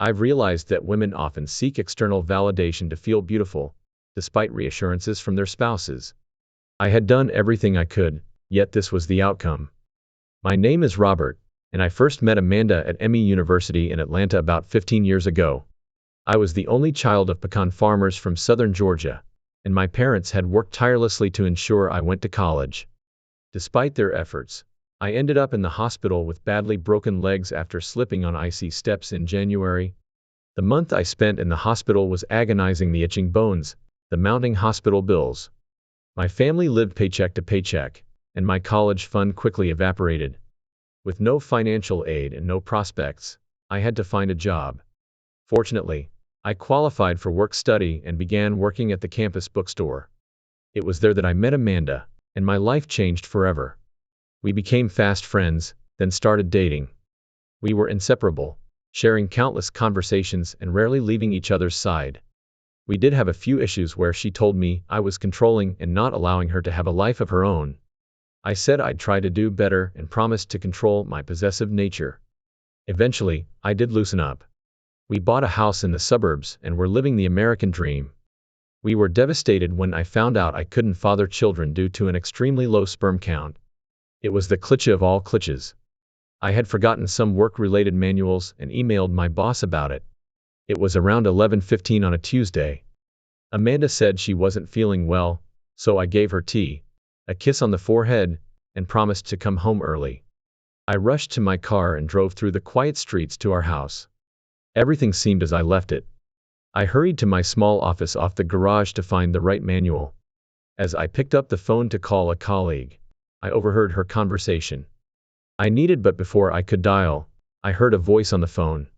I've realized that women often seek external validation to feel beautiful, despite reassurances from their spouses. I had done everything I could, yet this was the outcome. My name is Robert, and I first met Amanda at ME University in Atlanta about 15 years ago. I was the only child of pecan farmers from southern Georgia, and my parents had worked tirelessly to ensure I went to college. Despite their efforts, I ended up in the hospital with badly broken legs after slipping on icy steps in January. The month I spent in the hospital was agonizing, the itching bones, the mounting hospital bills. My family lived paycheck to paycheck, and my college fund quickly evaporated. With no financial aid and no prospects, I had to find a job. Fortunately, I qualified for work-study and began working at the campus bookstore. It was there that I met Amanda, and my life changed forever. We became fast friends, then started dating. We were inseparable, sharing countless conversations and rarely leaving each other's side. We did have a few issues where she told me I was controlling and not allowing her to have a life of her own. I said I'd try to do better and promised to control my possessive nature. Eventually, I did loosen up. We bought a house in the suburbs and were living the American dream. We were devastated when I found out I couldn't father children due to an extremely low sperm count. It was the cliché of all clichés. I had forgotten some work-related manuals and emailed my boss about it. It was around 11:15 on a Tuesday. Amanda said she wasn't feeling well, so I gave her tea, a kiss on the forehead, and promised to come home early. I rushed to my car and drove through the quiet streets to our house. Everything seemed as I left it. I hurried to my small office off the garage to find the right manual. As I picked up the phone to call a colleague, I overheard her conversation. I needed, but before I could dial, I heard a voice on the phone.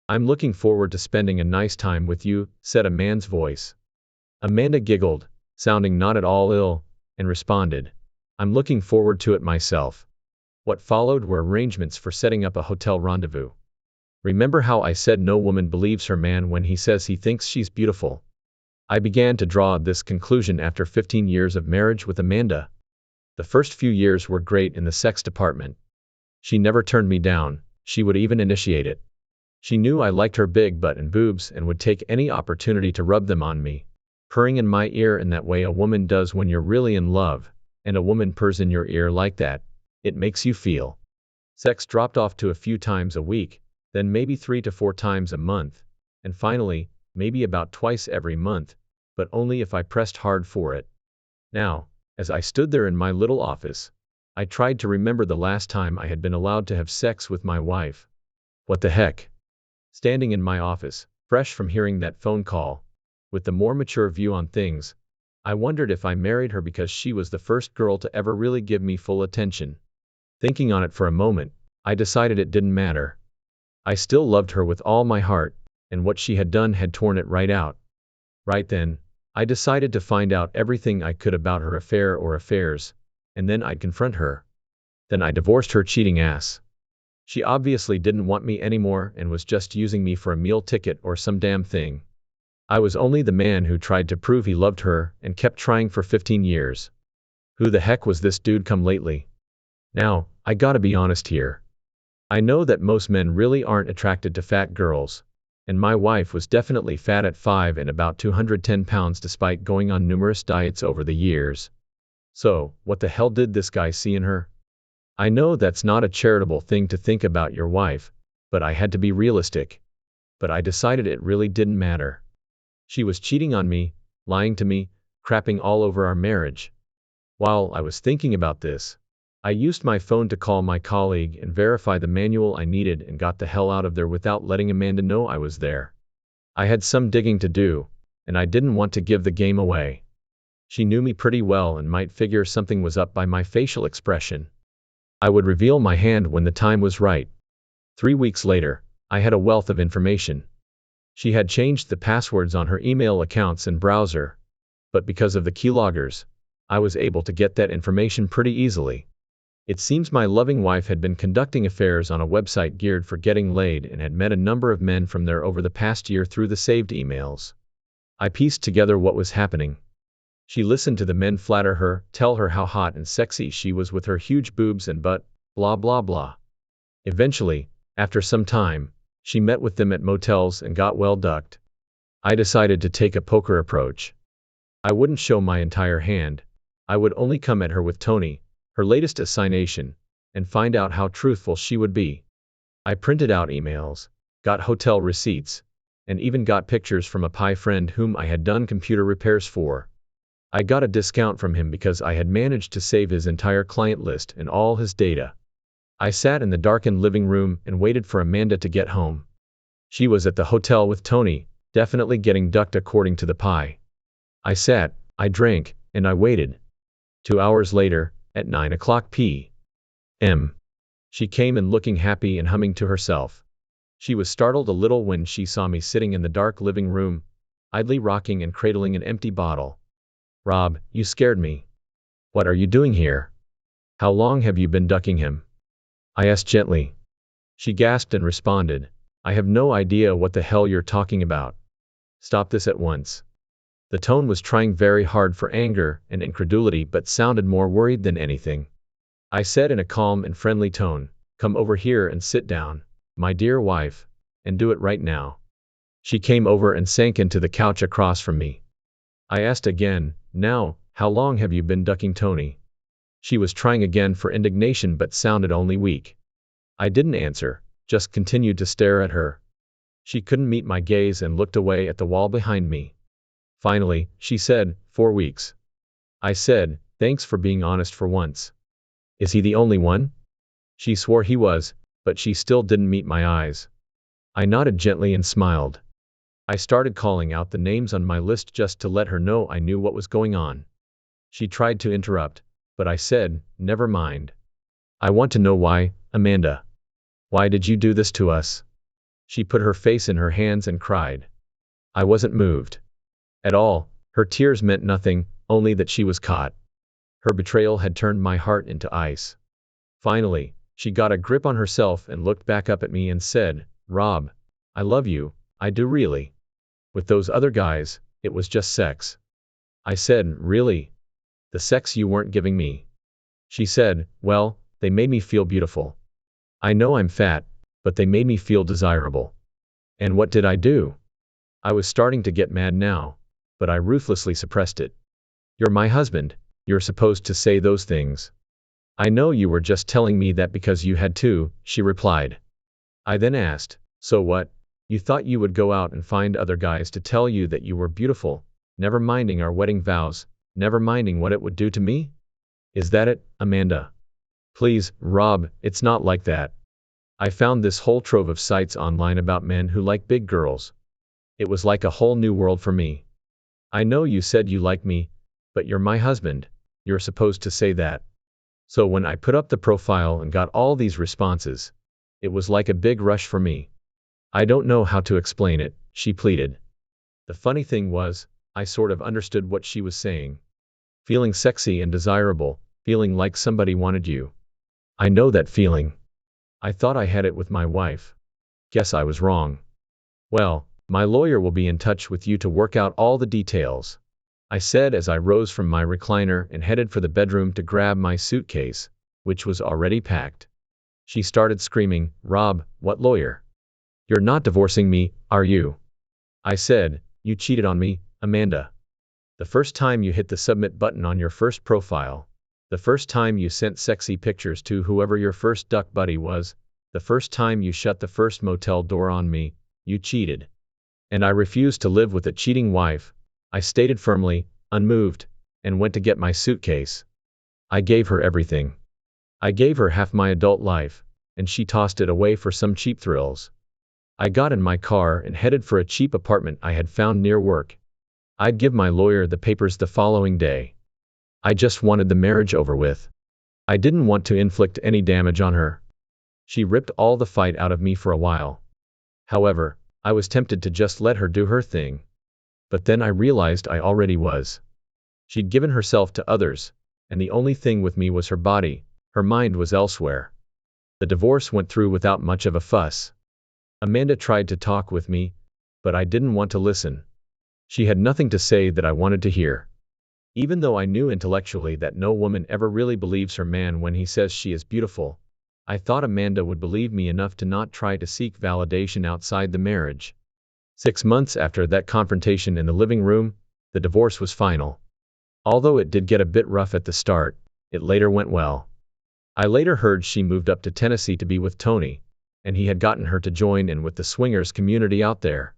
"I'm looking forward to spending a nice time with you," said a man's voice. Amanda giggled, sounding not at all ill, and responded, "I'm looking forward to it myself." What followed were arrangements for setting up a hotel rendezvous. Remember how I said no woman believes her man when he says he thinks she's beautiful? I began to draw this conclusion after 15 years of marriage with Amanda. The first few years were great in the sex department. She never turned me down, she would even initiate it. She knew I liked her big butt and boobs and would take any opportunity to rub them on me, purring in my ear in that way a woman does when you're really in love, and a woman purrs in your ear like that. It makes you feel. Sex dropped off to a few times a week, then maybe 3 to 4 times a month, and finally, maybe about twice every month, but only if I pressed hard for it. Now, as I stood there in my little office, I tried to remember the last time I had been allowed to have sex with my wife. What the heck? Standing in my office, fresh from hearing that phone call, with the more mature view on things, I wondered if I married her because she was the first girl to ever really give me full attention. Thinking on it for a moment, I decided it didn't matter. I still loved her with all my heart, and what she had done had torn it right out. Right then, I decided to find out everything I could about her affair or affairs, and then I'd confront her. Then I divorced her cheating ass. She obviously didn't want me anymore and was just using me for a meal ticket or some damn thing. I was only the man who tried to prove he loved her and kept trying for 15 years. Who the heck was this dude come lately? Now, I gotta be honest here. I know that most men really aren't attracted to fat girls, and my wife was definitely fat at 5 and about 210 pounds despite going on numerous diets over the years. So, what the hell did this guy see in her? I know that's not a charitable thing to think about your wife, but I had to be realistic. But I decided it really didn't matter. She was cheating on me, lying to me, crapping all over our marriage. While I was thinking about this, I used my phone to call my colleague and verify the manual I needed and got the hell out of there without letting Amanda know I was there. I had some digging to do, and I didn't want to give the game away. She knew me pretty well and might figure something was up by my facial expression. I would reveal my hand when the time was right. 3 weeks later, I had a wealth of information. She had changed the passwords on her email accounts and browser, but because of the keyloggers, I was able to get that information pretty easily. It seems my loving wife had been conducting affairs on a website geared for getting laid and had met a number of men from there over the past year through the saved emails. I pieced together what was happening. She listened to the men flatter her, tell her how hot and sexy she was with her huge boobs and butt, blah blah blah. Eventually, after some time, She met with them at motels and got well ducked. I decided to take a poker approach. I wouldn't show my entire hand. I would only come at her with Tony, her latest assignation, and find out how truthful she would be. I printed out emails, got hotel receipts, and even got pictures from a Pi friend whom I had done computer repairs for. I got a discount from him because I had managed to save his entire client list and all his data. I sat in the darkened living room and waited for Amanda to get home. She was at the hotel with Tony, definitely getting ducked according to the Pi. I sat, I drank, and I waited. 2 hours later, at 9 o'clock p.m., she came in looking happy and humming to herself. She was startled a little when she saw me sitting in the dark living room, idly rocking and cradling an empty bottle. "Rob, you scared me. What are you doing here? How long have you been ducking him?" I asked gently. She gasped and responded, "I have no idea what the hell you're talking about. Stop this at once." The tone was trying very hard for anger and incredulity but sounded more worried than anything. I said in a calm and friendly tone, "Come over here and sit down, my dear wife, and do it right now." She came over and sank into the couch across from me. I asked again, "Now, how long have you been ducking Tony?" She was trying again for indignation but sounded only weak. I didn't answer, just continued to stare at her. She couldn't meet my gaze and looked away at the wall behind me. Finally, she said, 4 weeks. I said, "Thanks for being honest for once. Is he the only one?" She swore he was, but she still didn't meet my eyes. I nodded gently and smiled. I started calling out the names on my list just to let her know I knew what was going on. She tried to interrupt, but I said, "Never mind. I want to know why, Amanda. Why did you do this to us?" She put her face in her hands and cried. I wasn't moved at all. Her tears meant nothing, only that she was caught. Her betrayal had turned my heart into ice. Finally, she got a grip on herself and looked back up at me and said, "Rob, I love you, I do really. With those other guys, it was just sex." I said, "Really? The sex you weren't giving me?" She said, "Well, they made me feel beautiful. I know I'm fat, but they made me feel desirable. And what did I do?" I was starting to get mad now, but I ruthlessly suppressed it. "You're my husband, you're supposed to say those things." "I know you were just telling me that because you had to," she replied. I then asked, "So what? You thought you would go out and find other guys to tell you that you were beautiful, never minding our wedding vows, never minding what it would do to me? Is that it, Amanda?" "Please, Rob, it's not like that. I found this whole trove of sites online about men who like big girls. It was like a whole new world for me. I know you said you like me, but you're my husband, you're supposed to say that. So when I put up the profile and got all these responses, it was like a big rush for me. I don't know how to explain it," she pleaded. The funny thing was, I sort of understood what she was saying. Feeling sexy and desirable, feeling like somebody wanted you. I know that feeling. I thought I had it with my wife. Guess I was wrong. "Well, my lawyer will be in touch with you to work out all the details," I said as I rose from my recliner and headed for the bedroom to grab my suitcase, which was already packed. She started screaming, "Rob, what lawyer? You're not divorcing me, are you?" I said, "You cheated on me, Amanda. The first time you hit the submit button on your first profile, the first time you sent sexy pictures to whoever your first duck buddy was, the first time you shut the first motel door on me, you cheated. And I refused to live with a cheating wife," I stated firmly, unmoved, and went to get my suitcase. I gave her everything. I gave her half my adult life, and she tossed it away for some cheap thrills. I got in my car and headed for a cheap apartment I had found near work. I'd give my lawyer the papers the following day. I just wanted the marriage over with. I didn't want to inflict any damage on her. She ripped all the fight out of me for a while. However, I was tempted to just let her do her thing. But then I realized I already was. She'd given herself to others, and the only thing with me was her body, her mind was elsewhere. The divorce went through without much of a fuss. Amanda tried to talk with me, but I didn't want to listen. She had nothing to say that I wanted to hear. Even though I knew intellectually that no woman ever really believes her man when he says she is beautiful, I thought Amanda would believe me enough to not try to seek validation outside the marriage. 6 months after that confrontation in the living room, the divorce was final. Although it did get a bit rough at the start, it later went well. I later heard she moved up to Tennessee to be with Tony, and he had gotten her to join in with the swingers community out there.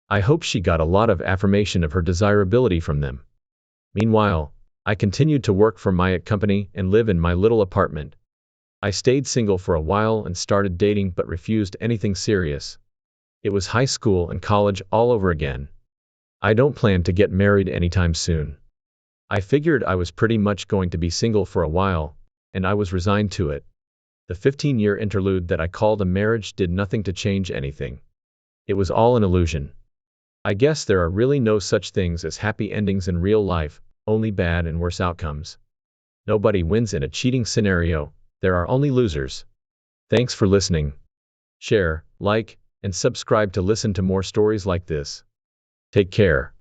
I hope she got a lot of affirmation of her desirability from them. Meanwhile, I continued to work for my company and live in my little apartment. I stayed single for a while and started dating but refused anything serious. It was high school and college all over again. I don't plan to get married anytime soon. I figured I was pretty much going to be single for a while, and I was resigned to it. The 15-year interlude that I called a marriage did nothing to change anything. It was all an illusion. I guess there are really no such things as happy endings in real life, only bad and worse outcomes. Nobody wins in a cheating scenario, there are only losers. Thanks for listening. Share, like, and subscribe to listen to more stories like this. Take care.